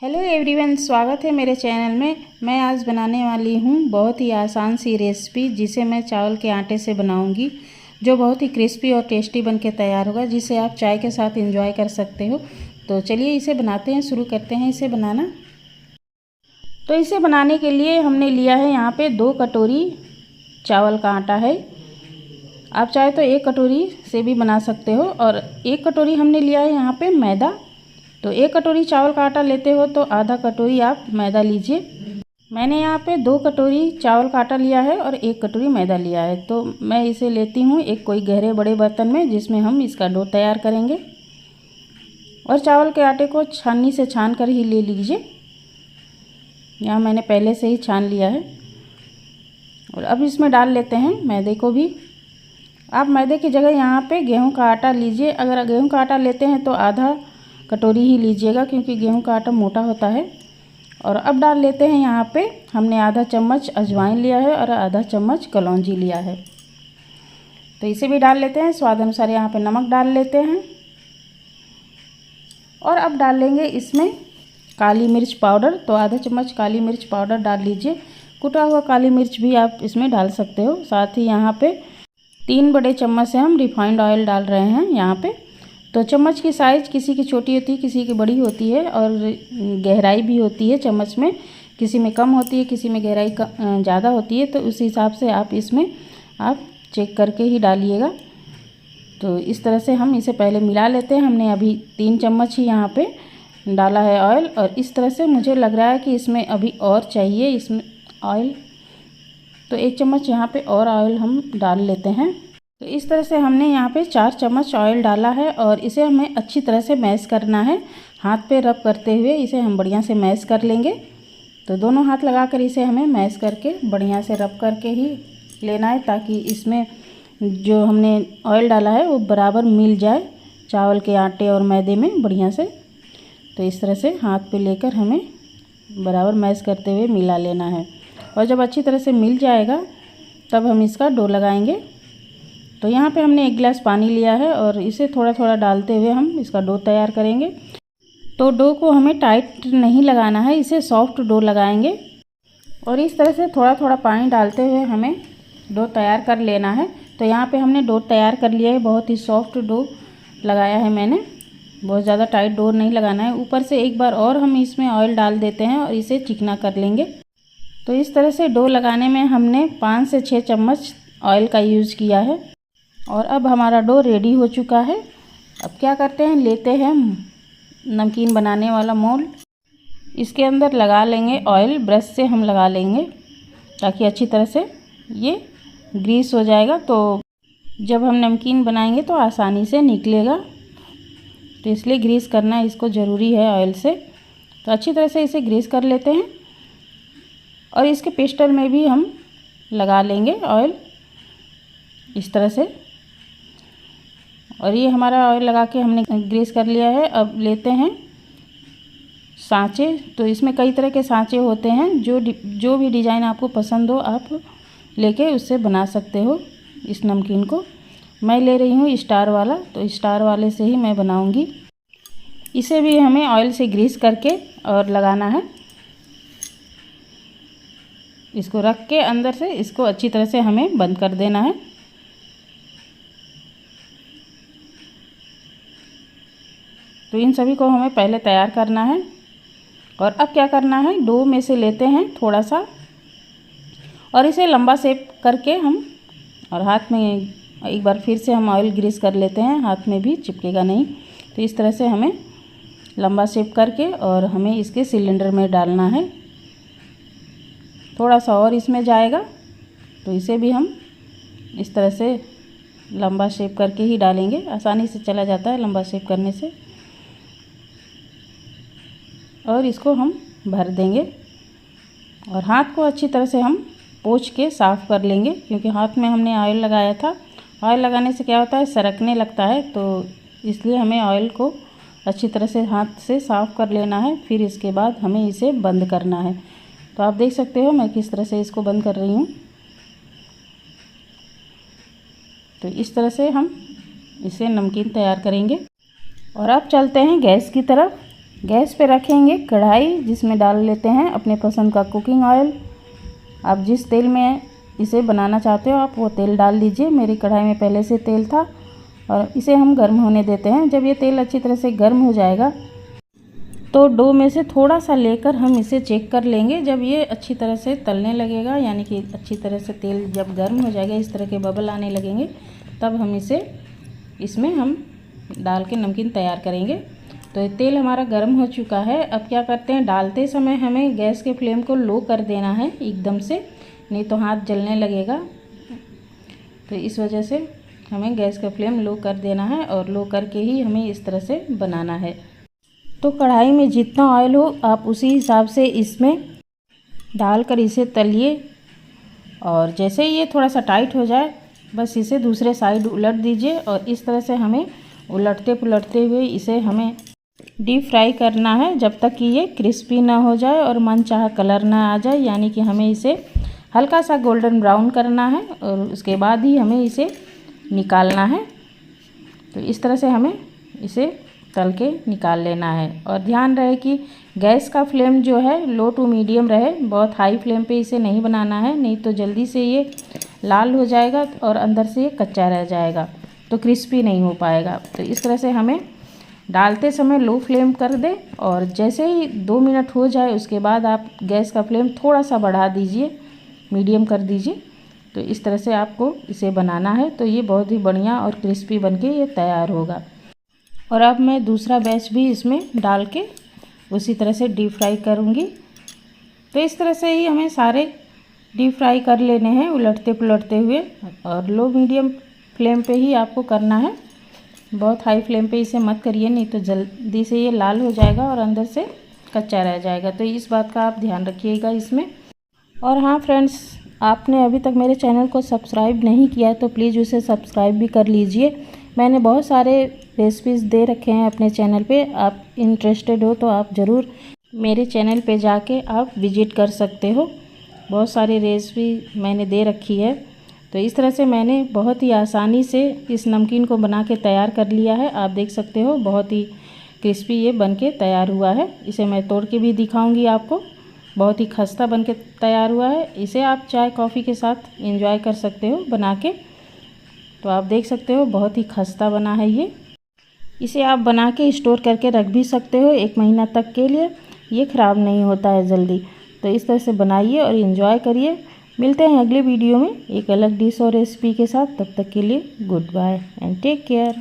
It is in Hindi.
हेलो एवरीवन, स्वागत है मेरे चैनल में। मैं आज बनाने वाली हूँ बहुत ही आसान सी रेसिपी, जिसे मैं चावल के आटे से बनाऊँगी, जो बहुत ही क्रिस्पी और टेस्टी बनके तैयार होगा, जिसे आप चाय के साथ एंजॉय कर सकते हो। तो चलिए इसे बनाते हैं, शुरू करते हैं इसे बनाना। तो इसे बनाने के लिए हमने लिया है यहाँ पे 2 कटोरी चावल का आटा है। आप चाहे तो 1 कटोरी से भी बना सकते हो। और 1 कटोरी हमने लिया है यहाँ पे मैदा। तो 1 कटोरी चावल का आटा लेते हो तो आधा कटोरी आप मैदा लीजिए। मैंने यहाँ पे 2 कटोरी चावल का आटा लिया है और 1 कटोरी मैदा लिया है। तो मैं इसे लेती हूँ एक कोई गहरे बड़े बर्तन में, जिसमें हम इसका डो तैयार करेंगे। और चावल के आटे को छाननी से छान कर ही ले लीजिए। यहाँ मैंने पहले से ही छान लिया है। और अब इसमें डाल लेते हैं मैदे को भी। आप मैदे की जगह यहाँ पे गेहूँ का आटा लीजिए। अगर गेहूँ का आटा लेते हैं तो आधा कटोरी ही लीजिएगा, क्योंकि गेहूं का आटा मोटा होता है। और अब डाल लेते हैं यहाँ पे हमने आधा चम्मच अजवाइन लिया है और आधा चम्मच कलौंजी लिया है। तो इसे भी डाल लेते हैं। स्वाद अनुसार यहाँ पे नमक डाल लेते हैं। और अब डाल लेंगे इसमें काली मिर्च पाउडर। तो आधा चम्मच काली मिर्च पाउडर डाल लीजिए। कुटा हुआ काली मिर्च भी आप इसमें डाल सकते हो। साथ ही यहाँ पे 3 बड़े चम्मच से हम रिफाइंड ऑयल डाल रहे हैं यहाँ पे। तो चम्मच की साइज़ किसी की छोटी होती है, किसी की बड़ी होती है, और गहराई भी होती है चम्मच में, किसी में कम होती है, किसी में गहराई ज़्यादा होती है। तो उस हिसाब से आप इसमें चेक करके ही डालिएगा। तो इस तरह से हम इसे पहले मिला लेते हैं। हमने अभी 3 चम्मच ही यहाँ पे डाला है ऑयल। और इस तरह से मुझे लग रहा है कि इसमें अभी और चाहिए इसमें ऑयल। तो 1 चम्मच यहाँ पे और ऑयल हम डाल लेते हैं। तो इस तरह से हमने यहाँ पे 4 चम्मच ऑयल डाला है। और इसे हमें अच्छी तरह से मैश करना है। हाथ पे रब करते हुए इसे हम बढ़िया से मैश कर लेंगे। तो दोनों हाथ लगाकर इसे हमें मैश करके बढ़िया से रब करके ही लेना है, ताकि इसमें जो हमने ऑयल डाला है वो बराबर मिल जाए चावल के आटे और मैदे में बढ़िया से। तो इस तरह से हाथ पे लेकर हमें बराबर मैश करते हुए मिला लेना है। और जब अच्छी तरह से मिल जाएगा तब हम इसका डो लगाएंगे। तो यहाँ पे हमने 1 गिलास पानी लिया है और इसे थोड़ा थोड़ा डालते हुए हम इसका डो तैयार करेंगे। तो डो को हमें टाइट नहीं लगाना है, इसे सॉफ्ट डो लगाएंगे। और इस तरह से थोड़ा थोड़ा पानी डालते हुए हमें डो तैयार कर लेना है। तो यहाँ पे हमने डो तैयार कर लिया है। बहुत ही सॉफ्ट डो लगाया है मैंने, बहुत ज़्यादा टाइट डो नहीं लगाना है। ऊपर से एक बार और हम इसमें ऑयल डाल देते हैं और इसे चिकना कर लेंगे। तो इस तरह से डो लगाने में हमने 5 से 6 चम्मच ऑयल का यूज़ किया है। और अब हमारा डो रेडी हो चुका है। अब क्या करते हैं, लेते हैं नमकीन बनाने वाला मोल्ड। इसके अंदर लगा लेंगे ऑयल, ब्रश से हम लगा लेंगे, ताकि अच्छी तरह से ये ग्रीस हो जाएगा। तो जब हम नमकीन बनाएंगे तो आसानी से निकलेगा। तो इसलिए ग्रीस करना इसको ज़रूरी है ऑयल से। तो अच्छी तरह से इसे ग्रीस कर लेते हैं। और इसके पिस्टन में भी हम लगा लेंगे ऑयल इस तरह से। और ये हमारा ऑयल लगा के हमने ग्रीस कर लिया है। अब लेते हैं सांचे। तो इसमें कई तरह के सांचे होते हैं, जो भी डिज़ाइन आपको पसंद हो आप लेके उससे बना सकते हो इस नमकीन को। मैं ले रही हूँ स्टार वाला, तो स्टार वाले से ही मैं बनाऊँगी। इसे भी हमें ऑयल से ग्रीस करके और लगाना है। इसको रख के अंदर से इसको अच्छी तरह से हमें बंद कर देना है। तो इन सभी को हमें पहले तैयार करना है। और अब क्या करना है, डो में से लेते हैं थोड़ा सा और इसे लंबा शेप करके हम, और हाथ में एक बार फिर से हम ऑयल ग्रीस कर लेते हैं, हाथ में भी चिपकेगा नहीं। तो इस तरह से हमें लंबा शेप करके और हमें इसके सिलेंडर में डालना है। थोड़ा सा और इसमें जाएगा, तो इसे भी हम इस तरह से लंबा शेप करके ही डालेंगे। आसानी से चला जाता है लंबा शेप करने से। और इसको हम भर देंगे। और हाथ को अच्छी तरह से हम पोंछ के साफ़ कर लेंगे, क्योंकि हाथ में हमने ऑयल लगाया था। ऑयल लगाने से क्या होता है, सरकने लगता है। तो इसलिए हमें ऑयल को अच्छी तरह से हाथ से साफ़ कर लेना है। फिर इसके बाद हमें इसे बंद करना है। तो आप देख सकते हो मैं किस तरह से इसको बंद कर रही हूँ। तो इस तरह से हम इसे नमकीन तैयार करेंगे। और अब चलते हैं गैस की तरफ। गैस पे रखेंगे कढ़ाई, जिसमें डाल लेते हैं अपने पसंद का कुकिंग ऑयल। आप जिस तेल में इसे बनाना चाहते हो आप वो तेल डाल लीजिए। मेरी कढ़ाई में पहले से तेल था और इसे हम गर्म होने देते हैं। जब ये तेल अच्छी तरह से गर्म हो जाएगा तो डो में से थोड़ा सा लेकर हम इसे चेक कर लेंगे। जब ये अच्छी तरह से तलने लगेगा, यानी कि अच्छी तरह से तेल जब गर्म हो जाएगा, इस तरह के बबल आने लगेंगे, तब हम इसमें हम डाल के नमकीन तैयार करेंगे। तो तेल हमारा गर्म हो चुका है। अब क्या करते हैं, डालते समय हमें गैस के फ्लेम को लो कर देना है एकदम से, नहीं तो हाथ जलने लगेगा। तो इस वजह से हमें गैस का फ्लेम लो कर देना है और लो करके ही हमें इस तरह से बनाना है। तो कढ़ाई में जितना ऑयल हो आप उसी हिसाब से इसमें डालकर इसे तलिए। और जैसे ही ये थोड़ा सा टाइट हो जाए बस इसे दूसरे साइड उलट दीजिए और इस तरह से हमें उलटते पुलटते हुए इसे हमें डीप फ्राई करना है जब तक कि ये क्रिस्पी ना हो जाए और मनचाहा कलर ना आ जाए। यानी कि हमें इसे हल्का सा गोल्डन ब्राउन करना है और उसके बाद ही हमें इसे निकालना है। तो इस तरह से हमें इसे तल के निकाल लेना है। और ध्यान रहे कि गैस का फ्लेम जो है लो टू मीडियम रहे, बहुत हाई फ्लेम पे इसे नहीं बनाना है, नहीं तो जल्दी से ये लाल हो जाएगा और अंदर से ये कच्चा रह जाएगा, तो क्रिस्पी नहीं हो पाएगा। तो इस तरह से हमें डालते समय लो फ्लेम कर दें और जैसे ही 2 मिनट हो जाए उसके बाद आप गैस का फ्लेम थोड़ा सा बढ़ा दीजिए, मीडियम कर दीजिए। तो इस तरह से आपको इसे बनाना है। तो ये बहुत ही बढ़िया और क्रिस्पी बनके ये तैयार होगा। और अब मैं दूसरा बैच भी इसमें डाल के उसी तरह से डीप फ्राई करूँगी। तो इस तरह से ही हमें सारे डीप फ्राई कर लेने हैं उलटते पुलटते हुए, और लो मीडियम फ्लेम पे ही आपको करना है। बहुत हाई फ्लेम पे इसे मत करिए, नहीं तो जल्दी से ये लाल हो जाएगा और अंदर से कच्चा रह जाएगा। तो इस बात का आप ध्यान रखिएगा इसमें। और हाँ फ्रेंड्स, आपने अभी तक मेरे चैनल को सब्सक्राइब नहीं किया है तो प्लीज़ उसे सब्सक्राइब भी कर लीजिए। मैंने बहुत सारे रेसिपीज़ दे रखे हैं अपने चैनल पे, आप इंटरेस्टेड हो तो आप ज़रूर मेरे चैनल पे जाके आप विज़िट कर सकते हो। बहुत सारी रेसिपी मैंने दे रखी है। तो इस तरह से मैंने बहुत ही आसानी से इस नमकीन को बना के तैयार कर लिया है। आप देख सकते हो बहुत ही क्रिस्पी ये बन के तैयार हुआ है। इसे मैं तोड़ के भी दिखाऊंगी आपको। बहुत ही खस्ता बन के तैयार हुआ है। इसे आप चाय कॉफ़ी के साथ एंजॉय कर सकते हो बना के। तो आप देख सकते हो बहुत ही खस्ता बना है ये। इसे आप बना के स्टोर करके रख भी सकते हो 1 महीना तक के लिए, ये ख़राब नहीं होता है जल्दी। तो इस तरह से बनाइए और एंजॉय करिए। मिलते हैं अगले वीडियो में एक अलग डिश और रेसिपी के साथ। तब तक के लिए good bye and take care.